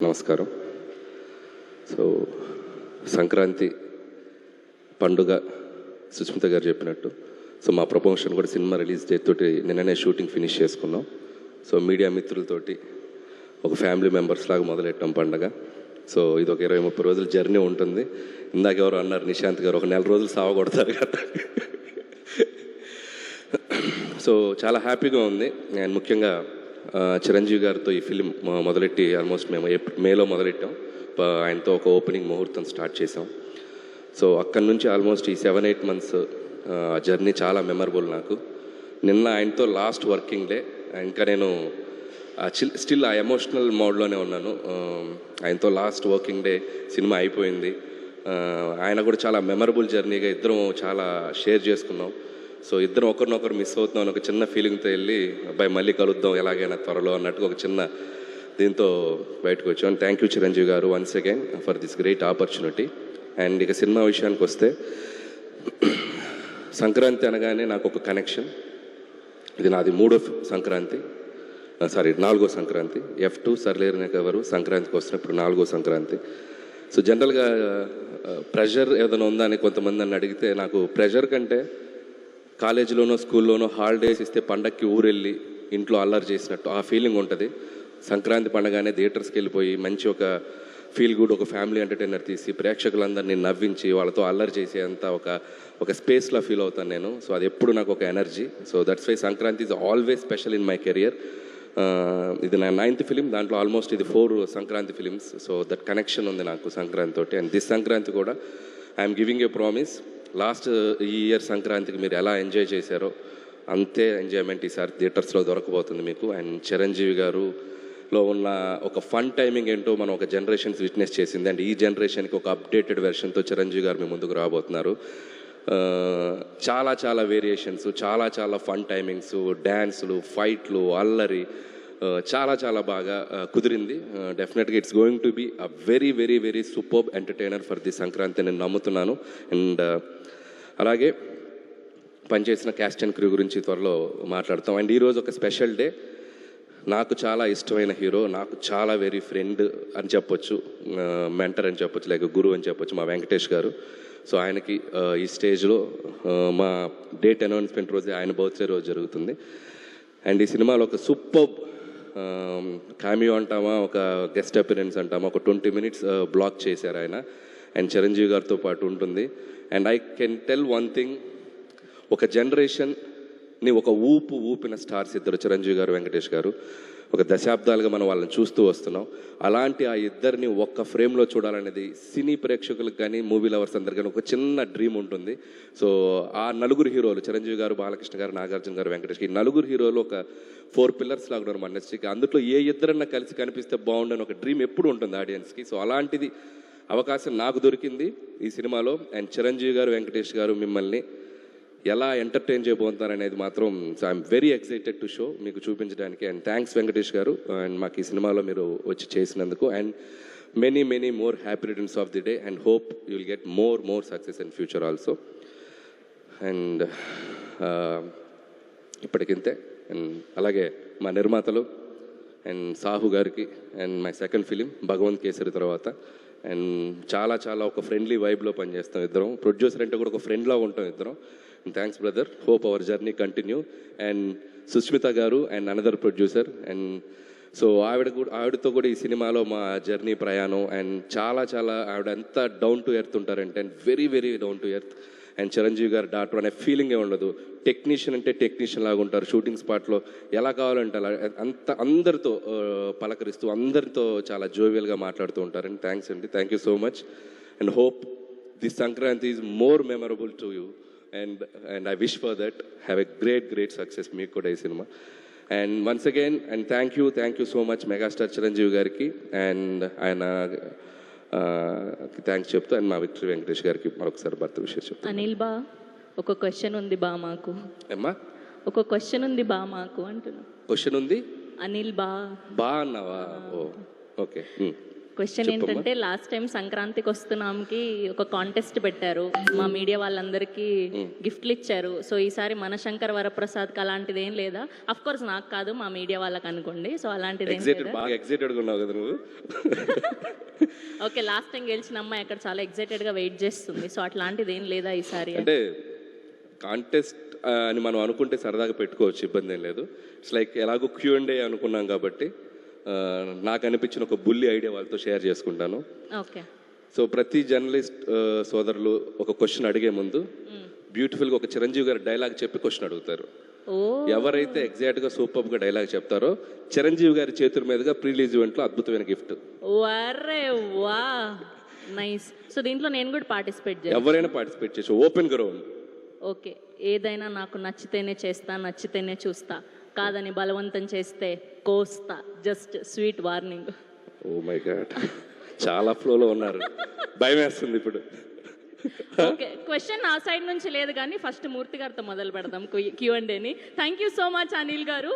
నమస్కారం. సో సంక్రాంతి పండుగ సుస్మిత గారు చెప్పినట్టు సో మా ప్రమోషన్ కూడా సినిమా రిలీజ్ డేట్ తోటి నిన్ననే షూటింగ్ ఫినిష్ చేసుకున్నాం. సో మీడియా మిత్రులతోటి ఒక ఫ్యామిలీ మెంబర్స్ లాగా మొదలెట్టాం పండుగ. సో ఇది ఒక 20-30 రోజుల జర్నీ ఉంటుంది. ఇందాక ఎవరు అన్నారు, నిశాంత్ గారు ఒక 4 రోజులు సావగొడతారు కదా. సో చాలా హ్యాపీగా ఉంది. అండ్ ముఖ్యంగా చిరంజీవి గారితో ఈ ఫిలిం మొదలెట్టి ఆల్మోస్ట్ మేము మేలో మొదలెట్టాం. ఆయనతో ఒక ఓపెనింగ్ ముహూర్తం స్టార్ట్ చేసాం. సో అక్కడి నుంచి ఆల్మోస్ట్ ఈ 7-8 మంత్స్ జర్నీ చాలా మెమరబుల్ నాకు. నిన్న ఆయనతో లాస్ట్ వర్కింగ్ డే. ఇంకా నేను స్టిల్ ఆ ఎమోషనల్ మోడ్లోనే ఉన్నాను. ఆయనతో లాస్ట్ వర్కింగ్ డే సినిమా అయిపోయింది. ఆయన కూడా చాలా మెమరబుల్ జర్నీగా ఇద్దరం చాలా షేర్ చేసుకున్నాం. సో ఇద్దరం ఒకరినొకరు మిస్ అవుతున్నాం అని ఒక చిన్న ఫీలింగ్తో వెళ్ళి అబ్బాయి మళ్ళీ కలుద్దాం ఎలాగైనా త్వరలో అన్నట్టుగా ఒక చిన్న దీంతో బయటకు వచ్చాం. థ్యాంక్ యూ చిరంజీవి గారు once again for this great opportunity. And ఇక సినిమా విషయానికి వస్తే సంక్రాంతి అనగానే నాకు ఒక కనెక్షన్. ఇది నాది 4వ సంక్రాంతి, 4వ సంక్రాంతి. F2 సర్లేరునెవరు సంక్రాంతికి వస్తున్నప్పుడు 4వ సంక్రాంతి. సో జనరల్గా ప్రెషర్ ఏదైనా ఉందా అని కొంతమంది నన్ను అడిగితే, నాకు ప్రెషర్ కంటే కాలేజీలోనో స్కూల్లోనో హాలిడేస్ ఇస్తే పండక్కి ఊరెళ్ళి ఇంట్లో అల్లరి చేసినట్టు ఆ ఫీలింగ్ ఉంటుంది. సంక్రాంతి పండగానే థియేటర్స్కి వెళ్ళిపోయి మంచి ఒక ఫీల్ గుడ్ ఒక ఫ్యామిలీ ఎంటర్టైనర్ తీసి ప్రేక్షకులందరినీ నవ్వించి వాళ్ళతో అల్లరి చేసేంత ఒక స్పేస్లో ఫీల్ అవుతాను నేను. సో అది ఎప్పుడు నాకు ఒక energy. So that's why Sankranti is always special in my career. ఇది నా 9th ఫిలిం. దాంట్లో ఆల్మోస్ట్ ఇది 4 Sankranti films. So that connection ఉంది నాకు సంక్రాంతి తోటి. అండ్ దిస్ సంక్రాంతి కూడా I'm giving a promise. Last ఈ ఇయర్ సంక్రాంతికి మీరు ఎలా ఎంజాయ్ చేశారో అంతే ఎంజాయ్మెంట్ ఈసారి థియేటర్స్లో దొరకబోతుంది మీకు. అండ్ చిరంజీవి గారులో ఉన్న ఒక ఫన్ టైమింగ్ ఏంటో మనం ఒక జనరేషన్స్ విట్నెస్ చేసింది. అండ్ ఈ జనరేషన్కి ఒక అప్డేటెడ్ వెర్షన్తో చిరంజీవి గారు మీ ముందుకు రాబోతున్నారు. చాలా చాలా వేరియేషన్స్, చాలా ఫన్ టైమింగ్స్, డ్యాన్సులు, ఫైట్లు, అల్లరి చాలా చాలా బాగా కుదిరింది. డెఫినెట్గా it's going to be a very very very superb entertainer for the Sankranti నేను నమ్ముతున్నాను. అండ్ అలాగే పనిచేసిన క్యాస్ట్ అండ్ క్రూ గురించి త్వరలో మాట్లాడతాం. అండ్ ఈరోజు ఒక స్పెషల్ డే. నాకు చాలా ఇష్టమైన హీరో, నాకు చాలా వెరీ ఫ్రెండ్ అని చెప్పొచ్చు, మెంటర్ అని చెప్పొచ్చు, లేక గురువు అని చెప్పొచ్చు, మా వెంకటేష్ గారు. సో ఆయనకి ఈ స్టేజ్లో మా డేట్ అనౌన్స్మెంట్ రోజే ఆయన బర్త్డే రోజు జరుగుతుంది. అండ్ ఈ సినిమాలో ఒక సూపర్బ్ కామియో అంటామా, ఒక గెస్ట్ అపిరెన్స్ అంటామా, ఒక 20 minutes బ్లాక్ చేశారు ఆయన. అండ్ చిరంజీవి గారితో పాటు ఉంటుంది. And I can tell one thing, ఒక జనరేషన్ని ఒక ఊపిన స్టార్స్ ఇద్దరు, చిరంజీవి గారు, వెంకటేష్ గారు. ఒక దశాబ్దాలుగా మనం వాళ్ళని చూస్తూ వస్తున్నాం. అలాంటి ఆ ఇద్దరిని ఒక్క ఫ్రేమ్లో చూడాలనేది సినీ ప్రేక్షకులకు కానీ మూవీ లవర్స్ అందరు కానీ ఒక చిన్న డ్రీమ్ ఉంటుంది. సో ఆ నలుగురు హీరోలు, చిరంజీవి గారు, బాలకృష్ణ గారు, నాగార్జున గారు, వెంకటేష్, ఈ నలుగురు హీరోలు ఒక 4 pillars లాగా ఉన్నారు మన ఇండస్ట్రీకి. అందులో ఏ ఇద్దరన్నా కలిసి కనిపిస్తే బాగుండని ఒక డ్రీమ్ ఎప్పుడు ఉంటుంది ఆడియన్స్కి. సో అలాంటిది అవకాశం నాకు దొరికింది ఈ సినిమాలో. అండ్ చిరంజీవి గారు, వెంకటేష్ గారు మిమ్మల్ని ఎలా ఎంటర్టైన్ చేయబోతున్నారనేది మాత్రం I'm very excited to show మీకు చూపించడానికి. అండ్ థ్యాంక్స్ వెంకటేష్ గారు, అండ్ మాకు ఈ సినిమాలో మీరు వచ్చి చేసినందుకు. And many more happy returns of the day and hope you will get more success in future also. And ఇప్పటికింతే. అండ్ అలాగే మా నిర్మాతలు అండ్ సాహు గారికి, and my second film Bhagavanth Kesari తర్వాత. అండ్ చాలా ఒక ఫ్రెండ్లీ వైబ్లో పనిచేస్తాం ఇద్దరం. ప్రొడ్యూసర్ అంటే కూడా ఒక ఫ్రెండ్లా ఉంటాం ఇద్దరం. Thanks brother, hope our journey continue. And Susmitha గారు and another producer. And so ఆవిడతో కూడా ఈ సినిమాలో మా జర్నీ ప్రయాణం. అండ్ చాలా ఆవిడ ఎంత డౌన్ టు ఎర్త్ ఉంటారంటే, and very down to earth. And Chiranjeevi గారు డాక్టర్ అనే ఫీలింగే ఉండదు. టెక్నీషియన్ అంటే టెక్నీషియన్ లాగా ఉంటారు. షూటింగ్ స్పాట్లో ఎలా కావాలంటే అలా అందరితో పలకరిస్తూ అందరితో చాలా జోవియల్గా మాట్లాడుతూ ఉంటారు. అండ్ థ్యాంక్స్ అండి, thank you so much. And hope this Sankranti is more memorable to you. And I wish for that. Have a great success మీకు కూడా ఈ cinema. And once again and thank you so much megastar Chiranjeevi గారికి and ఆయన thanks చెప్తూ, and మా victory Venkatesh గారికి మరొకసారి భర్త విషయం చెప్తాను. అనిల్ బా, ఒక క్వశ్చన్ ఉంది బా మాకు. అమ్మా ఒక క్వశ్చన్ ఉంది బా మాకు అంటున్నా. క్వశ్చన్ ఉంది అనిల్ బా అన్నావా? ఓకే. క్వశ్చన్ ఏంటంటే లాస్ట్ టైం సంక్రాంతికి వస్తున్నాంకి ఒక కాంటెస్ట్ పెట్టారు, మా మీడియా వాళ్ళందరికీ గిఫ్ట్లు ఇచ్చారు. సో ఈసారి మన శంకర్ వరప్రసాద్కి అలాంటిది ఏం లేదా? అఫ్ కోర్స్ నాకు కాదు, మా మీడియా వాళ్ళకి అనుకోండి. సో అలాంటిది ఏం లేదా? బాగా ఎక్సైటెడ్గా ఉన్నావు కదా నువ్వు. ఓకే, లాస్ట్ టైం గెలిచిన అమ్మాయి అక్కడ చాలా ఎక్సైటెడ్గా వెయిట్ చేస్తుంది. సో అట్లాంటిది ఏం లేదా ఈసారి? అంటే కాంటెస్ట్ అని మనం అనుకుంటే సరదాగా పెట్టుకోవచ్చు, ఇబ్బంది ఏం లేదు. ఇట్స్ లైక్ ఎలాగో Q&A అనుకున్నాం కాబట్టి నాకు అనిపించిన ఒక బుల్లి ఐడియా వాళ్ళతో షేర్ చేసుకుంటాను. ఓకే. సో ప్రతి జర్నలిస్ట్ సోదరులు ఒక క్వశ్చన్ అడిగే ముందు బ్యూటిఫుల్గా ఒక చిరంజీవి గారి డైలాగ్ చెప్పి క్వశ్చన్ అడుగుతారు. ఓ, ఎవరైతే ఎగ్జాక్ట్గా సూపర్గా డైలాగ్ చెప్తారో చిరంజీవి గారి చేతుల మీదుగా ప్రీ రిలీజ్ ఈవెంట్లో అద్భుతమైన గిఫ్ట్. వరే వా, నైస్. సో దీంట్లో నేను కూడా పార్టిసిపేట్ చేయాలి? ఎవరైనా పార్టిసిపేట్ చేసి ఓపెన్ గ్రౌండ్. ఓకే, ఏదైనా నాకు నచ్చితేనే చేస్తా, నచ్చితేనే చూస్తా, కాదని బలవంతం చేస్తే కోస్తా. Just sweet warning. Oh my god, చాలా ఫ్లోలో ఉన్నారు, భయం వేస్తుంది ఇప్పుడు. ఓకే, క్వశ్చన్ నా సైడ్ నుంచి లేదు కానీ ఫస్ట్ మూర్తి గారితో మొదలు పెడదాం Q&Aని. Thank you so much Anil గారు.